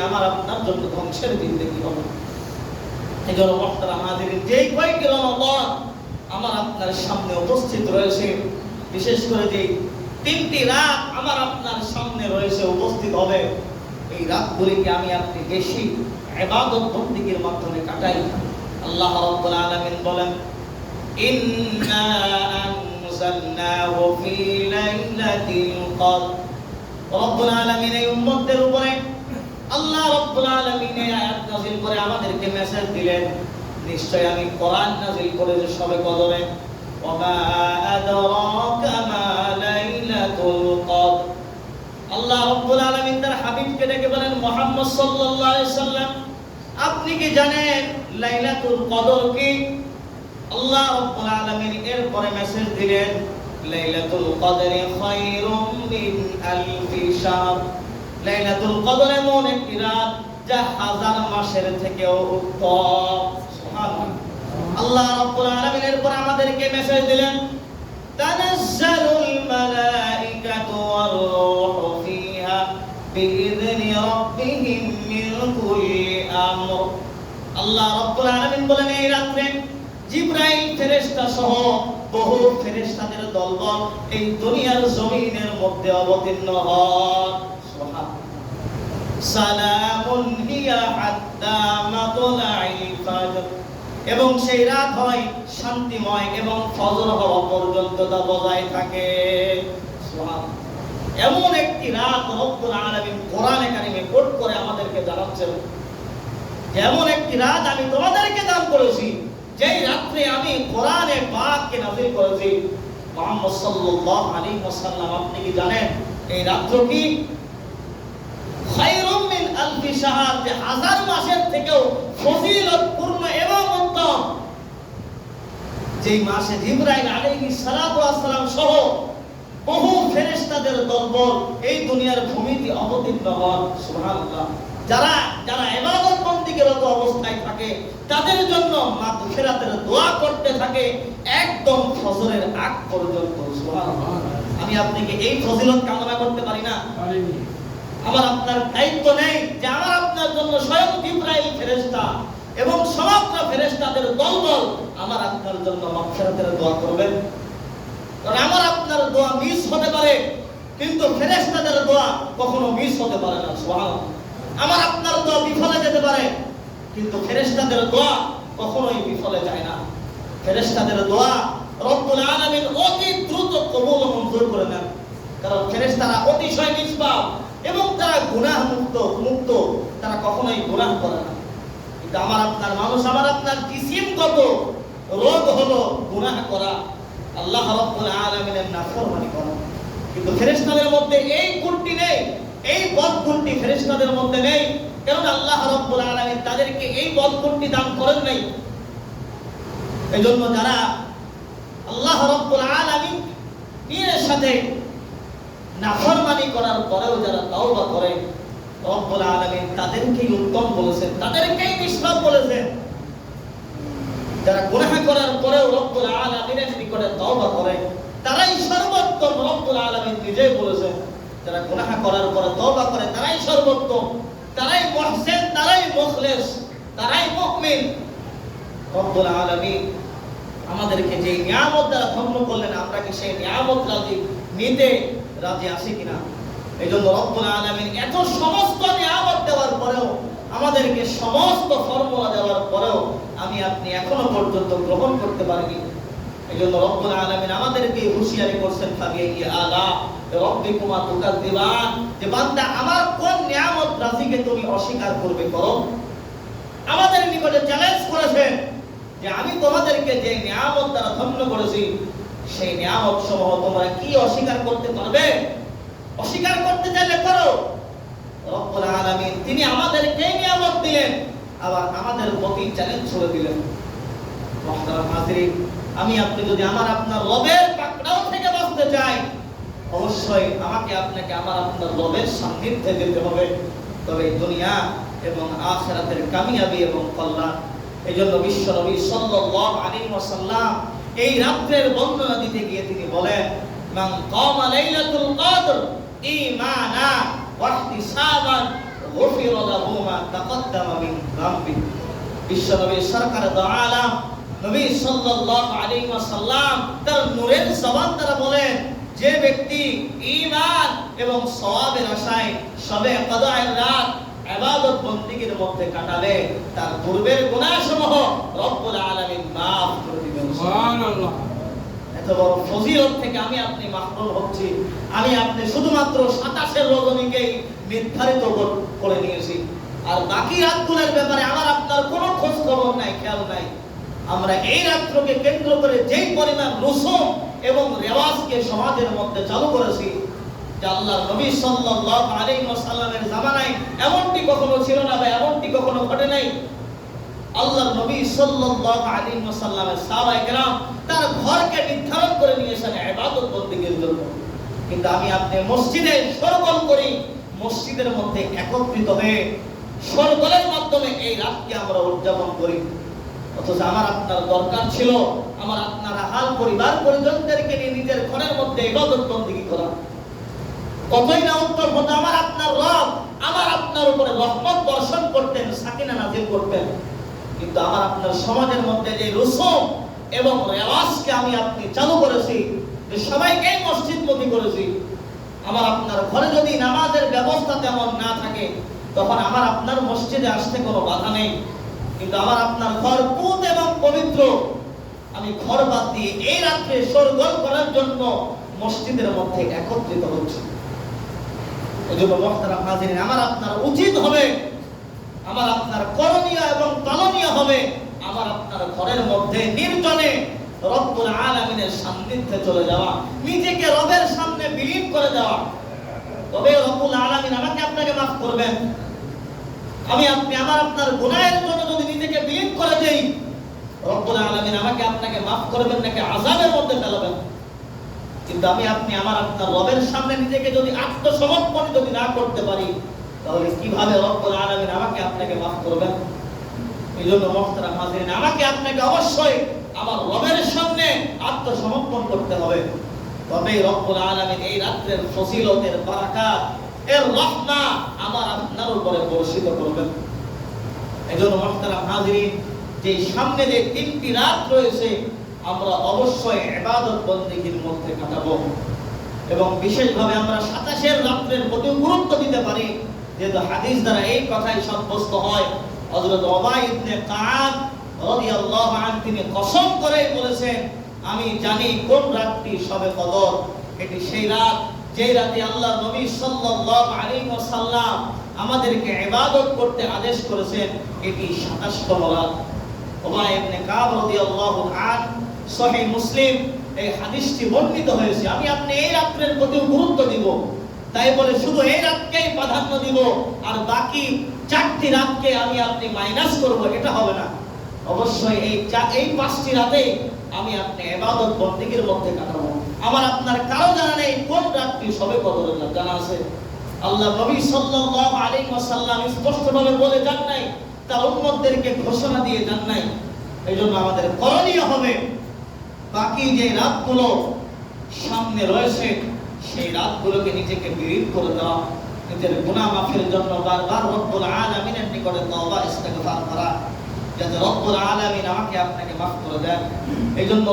আমার আপনার জন্য ধ্বংসের জিন্দেগি হবে। এই জন্য মুহতারাম হাজিরিন, যেই কয়েকটি রমাদান আমার আপনার সামনে উপস্থিত রয়েছে, বিশেষ করে যে 3টি রাত আমার আপনার সামনে রয়েছে, উপস্থিত হবে, এই রাতগুলিকে আমি আপনি বেশি ইবাদত বন্দেগীর মাধ্যমে কাটাই। আল্লাহ রাব্বুল আলামিন বলেন, ইন্না আনজালনাহু ফি লাইলাতিল কদর। রব্বুল আলামিন এই উম্মতদের উপরে আল্লাহ রাব্বুল আলামিন এই আয়াত নাযিল করে আমাদেরকে মেসেজ দিলেন, নিশ্চয় আমি কোরআন নাযিল করেছি শবে কদরে। ওয়া মা আদরাকা মা লাইলাতুল কদর। আল্লাহ রাব্বুল আলামিন তার হাবিবকে ডেকে বলেন, মুহাম্মদ সাল্লাল্লাহু আলাইহি সাল্লাম, আপনি কি জানেন লাইলাতুল কদর কি? আল্লাহ রাব্বুল আলামিন এরপরে মেসেজ দিলেন, লাইলাতুল কদরি খায়রুম মিন আলফি শাহর। লাইলাতুল কদর এমন একটি রাত যা 1000 মাসের থেকেও উত্তম। সুবহানাল্লাহ। আল্লাহ রাব্বুল আলামিন এরপর আমাদেরকে মেসেজ দিলেন, তানাজ্জালুল মালাইকাতু ওয়ার রূহু ফিহা বিইذনি রাব্বিহিম মিন কুল্লি আমর। আল্লাহ রাব্বুল আলামিন বলেন, এই রাতে জিবরাইল ফেরেশতা সহ বহু ফেরেশতাদের দলবল এই দুনিয়ার জমিনের মধ্যে অবতীর্ণ হয়। সুবহানাল্লাহ। সালামুন হিয়া হাত্তা মাতলাইল ফাজর। এবং সেই রাত হয় শান্তিময় এবং ফজর হওয়া পর্যন্ত তা বজায় থাকে। সুবহানাল্লাহ। এমন একটি রাত রব্বুল আলামিন কোরআনে কারিমে কোট করে আমাদেরকে জানাচ্ছেন, এমন একটি রাত আমি তোমাদেরকে দান করেছি, যেই রাত্রে আমি কোরআনে পাককে নাযিল করেছি। মুহাম্মদ সাল্লাল্লাহু আলাইহি ওয়াসাল্লাম, আপনি কি জানেন এই রাত্র কি? খায়রুম মিন আলফি শাহর, যে 1000 মাসের থেকেও ফজিলতপূর্ণ এবং উত্তম। যেই মাসে জিবরাইল আলাইহিস সালাতু ওয়াস সালাম সহ বহু ফেরেশতাদের দলবল এই দুনিয়ার ভূমিতে অবতীর্ণ হন। সুবহানাল্লাহ। যারা যারা ইবাদত বন্দেগীরত অবস্থায় থাকে তাদের জন্য মাগফিরাতের দোয়া করতে থাকে একদম ফজরের আগ পর্যন্ত। সুবহানাল্লাহ। আমি আপনাকে এই ফজিলত কামনা করতে পারি না? আমার আপনার দায়িত্ব নেই যে আমার আপনার জন্য স্বয়ং জিবরাইল ফেরেশতা এবং সমগ্র ফেরেশতাদের দলবল আমার আপনার জন্য মাগফিরাতের দোয়া করবেন। কারণ আমার আপনার দোয়া মিস হতে পারে, কিন্তু ফেরেশতাদের দোয়া কখনো মিস হতে পারে না। সুবহানাল্লাহ। আমার আপনার দোয়া বিফলে যেতে পারে, কিন্তু ফেরেশতাদের দোয়া কখনোই বিফলে যায় না। ফেরেশতাদের দোয়া রব্বুল আলামিন অতি দ্রুত কবুল ও মঞ্জুর করে নেন, কারণ ফেরেশতারা অতিশয় নিষ্পাপ এবং তারা গুনাহ মুক্ত, তারা কখনোই গুনাহ করে না। কিন্তু আমার আপনার মানুষ, আমার আপনার কিসিমগত রোগ হলো গুনাহ করা, আল্লাহ রাব্বুল আলামিনের নাফরমানি করা। কিন্তু ফেরেশতাদের মধ্যে এই গুণটি নেই, এই বদগুণটি ফেরেশতাদের মধ্যে নেই, কারণ আল্লাহ রাব্বুল আলামিন তাদেরকে এই বদগুণটি দান করেন নাই। এজন্য যারা আল্লাহ রাব্বুল আলামিন এর সাথে নাফরমানি করার পরেও যারা তাওবা করে, রব্বুল আলামিন তাদেরকেই উত্তম বলেছেন, তাদেরকেই নিষ্পাপ বলেছেন। যারা গুনাহ করার পরেও রব্বুল আলামিনের নিকটে তাওবা করে তারাই সর্বোত্তম। রব্বুল আলামিন নিজেই বলেছেন, যারা গুনাহ করার পরে তওবা করে তারাই সর্বোত্তম, তারাই মুহসিন, তারাই মুখলিস, তারাই মুমিন। রব্বুল আলামিন আমাদেরকে যে নিয়ামত দ্বারা ধন্য করলেন, আমরা কি সেই নিয়ামত নিতে রাজি আছি কিনা? এইজন্য রব্বুল আলামিন এত সমস্ত নিয়ামত দেওয়ার পরেও, আমাদেরকে সমস্ত ফর্মুলা দেওয়ার পরেও আমি আপনি এখনো পর্যন্ত গ্রহণ করতে পারিনি। এইজন্য রব্বুল আলামিন আমাদেরকে হুঁশিয়ারি করছেন, ফাবিআইয়ি আলা রাব্বিকুমা তুকাযযিবান, যে বান্দা আমার কোন নিয়ামত রাজিকে তুমি অস্বীকার করবে করো। আমাদের নিকটে চ্যালেঞ্জ করেছেন যে আমি তোমাদেরকে যে নিয়ামত দ্বারা ধন্য করেছি সেই নিয়ামত সমূহ তোমরা কি অস্বীকার করতে পারবে? অস্বীকার করতে চাইলে করো। রব্বুল আলামিন তিনি আমাদেরকে নিয়ামত দিলেন, আবার আমাদের প্রতি চ্যালেঞ্জ ছুড়ে দিলেন। মুহতারাম হাজিরিন, আমি আপনি যদি আমার আপনার রবের পাকড়াও থেকে বাঁচতে চাই, অবশ্যই আমাকে আপনাকে আমার আপনার রবের সান্নিধ্যে যেতে হবে, তবে দুনিয়া এবং আখিরাতের কামিয়াবি এবং কল্যাণ। এইজন্য বিশ্ব নবী সাল্লাল্লাহু আলাইহি ওয়াসাল্লাম এই রাত্রের বর্ণনা দিতে গিয়ে তিনি বলেন, মান কামা লাইলাতুল কদর ঈমানা ওয়া ইহতিসাবান গুফিরা লাহু তাকাদ্দামা মিন যামবি। বিশ্বনবী সরকার দু আলম নবী সাল্লাল্লাহু আলাইহি ওয়াসাল্লাম তার নূরের জবান দ্বারা বলেন, যে ব্যক্তি ঈমান এবং সওয়াবের আশায় শবে কদরের রাত ইবাদত বন্দেগীর মধ্যে কাটাবে, তার পূর্বের গুনাহসমূহ রব্বুল আলামিন মাফ করে দিবেন। সুবহানাল্লাহ। এত বড় ফজিলত থেকে আমি আপনি মাহরুম হচ্ছি। আমি আপনি শুধুমাত্র 27 রজনীকেই নির্ধারিত করে নিয়েছি, আর বাকি রাতগুলোর ব্যাপারে আমার আপনার কোনো খোঁজ খবর নাই, খেয়াল নাই। আমরা এই রাত্রকে কেন্দ্র করে যেই পরিমাণ রসুম এবং রেওয়াজকে সমাজের মধ্যে চালু করেছি, যে আল্লাহর নবী সাল্লাল্লাহু আলাইহি ওয়াসাল্লামের জামানায় এমনটি কখনো ছিল না বা এমনটি কখনো ঘটে নাই। আল্লাহর নবী সাল্লাল্লাহু আলাইহি ওয়াসাল্লামের সাহাবায়ে কেরাম তার ঘরকে নির্ধারণ করে নিয়েছেন ইবাদত বন্দেগীর জন্য, কিন্তু আমি আপনি মসজিদে সরগোল করি, মসজিদের মধ্যে একত্রিত হয়ে সরগোলের মাধ্যমে এই রাতকে আমরা উদযাপন করি। অথচ আমার আপনার দরকার ছিল আমার আপনারা হাল পরিবার পরিজনদেরকে নিয়ে নিজের ঘরের মধ্যে ইবাদত বন্দেগী করা। কতই না উত্তর হতো আমার আপনার রব আমার আপনার উপরে রহমত বর্ষণ করতেন, সাকিনা নাযিল করতেন। কিন্তু আমার আপনার সমাজের মধ্যে যে রসুম এবং রেওয়াজকে আমি আপনি চালু করেছি, যে সবাইকে মসজিদমুখী করেছি, আমার আপনার ঘরে যদি নামাজের ব্যবস্থা তেমন না থাকে তখন আমার আপনার মসজিদে আসতে কোনো বাধা নেই। কিন্তু আমার আপনার ঘর পুত এবং পবিত্র, আমি ঘর বাদ দিয়ে এই রাত্রে সরগোল করার জন্য মসজিদের মধ্যে একত্রিত হচ্ছি। এজন্য মুহতারাম হাজিরিন, আমার আপনার উচিত হবে, আমার আপনার করণীয় এবং পালনীয় হবে আমার আপনার ঘরের মধ্যে নির্জনে রব্বুল আলামিনের সান্নিধ্যে চলে যাওয়া, নিজেকে রবের সামনে বিলীন করে দেওয়া। তবে রব্বুল আলামিন আমাকে আপনাকে মাফ করবেন। আমি আপনি আমার আপনার গুনাহের জন্য যদি নিজেকে বিলীন করে দেই, রব্বুল আলামিন আমাকে আপনাকে মাফ করবেন নাকি আযাবের মধ্যে ফেলবেন। কিন্তু আমি আপনি আমার আপনার রবের সামনে নিজেকে যদি আত্মসমর্পণ যদি না করতে পারি, তাহলে কিভাবে রব্বুল আলামিন আমাকে আপনাকে মাফ করবেন? এইজন্য মুহতারাম হাজিরিন, আমাকে আপনাকে অবশ্যই আমার রবের সামনে আত্মসমর্পণ করতে হবে। তবে রব্বুল আলামিন এই রাতের ফজিলতের বারাকাত এর রহমত আমার আপনার উপরে বর্ষিত করবেন। এইজন্য মুহতারাম হাজিরিন, যে সামনে যে 3টি রাত রয়েছে আমরা অবশ্যই ইবাদত বন্দেগীর মধ্যে কাটাবো, এবং বিশেষভাবে আমরা 27 রাতের প্রতি গুরুত্ব দিতে পারি, যেহেতু হাদিস দ্বারা এই কথাই সাব্যস্ত হয়। হযরত উবাই ইবনে কাব রাদিয়াল্লাহু আনহু তিনি কসম করে বলেছেন, আমি জানি কোন রাতটি শবে কদর। এটি সেই রাত যে রাতে আল্লাহ নবী সাল্লাল্লাহু আলাইহি ওয়াসাল্লাম আমাদেরকে ইবাদত করতে আদেশ করেছেন। এটি 27তম রাত। উবাই ইবনে কাব রাদিয়াল্লাহু আনহু সহিহ মুসলিম এই হাদিসটি বর্ণিত হয়েছে। আমি আপনি এই রাতের প্রতি গুরুত্ব দিব, তাই বলে শুধু এই রাতকেই প্রাধান্য দিব আর বাকি 4টি রাতকে আমি আপনি মাইনাস করব, এটা হবে না। অবশ্যই এই 5টি রাতে আমি আপনি ইবাদত বন্দেগীর মধ্যে কাটাবো। আমার আপনার কারো জানা নেই কোন রাতটি শবে কদরের রাত, জানা আছে? আল্লাহ নবী সাল্লাল্লাহু আলাইহি ওয়াসাল্লাম স্পষ্টভাবে বলে যান নাই, তার উম্মতদেরকে ঘোষণা দিয়ে যান নাই। এইজন্য আমাদের করণীয় হবে বাকি যে রাতগুলো সামনে রয়েছে সেই রাতগুলোকে নিজেকে বিলীন করে দেওয়া, নিজের গুনাহ মাফের জন্য বারবার রব্বুল আলামিনের নিকটে তওবা ইস্তেগফার করা, যাতে রব্বুল আলামিন আমাকে আপনাকে মাফ করে দেন। এইজন্য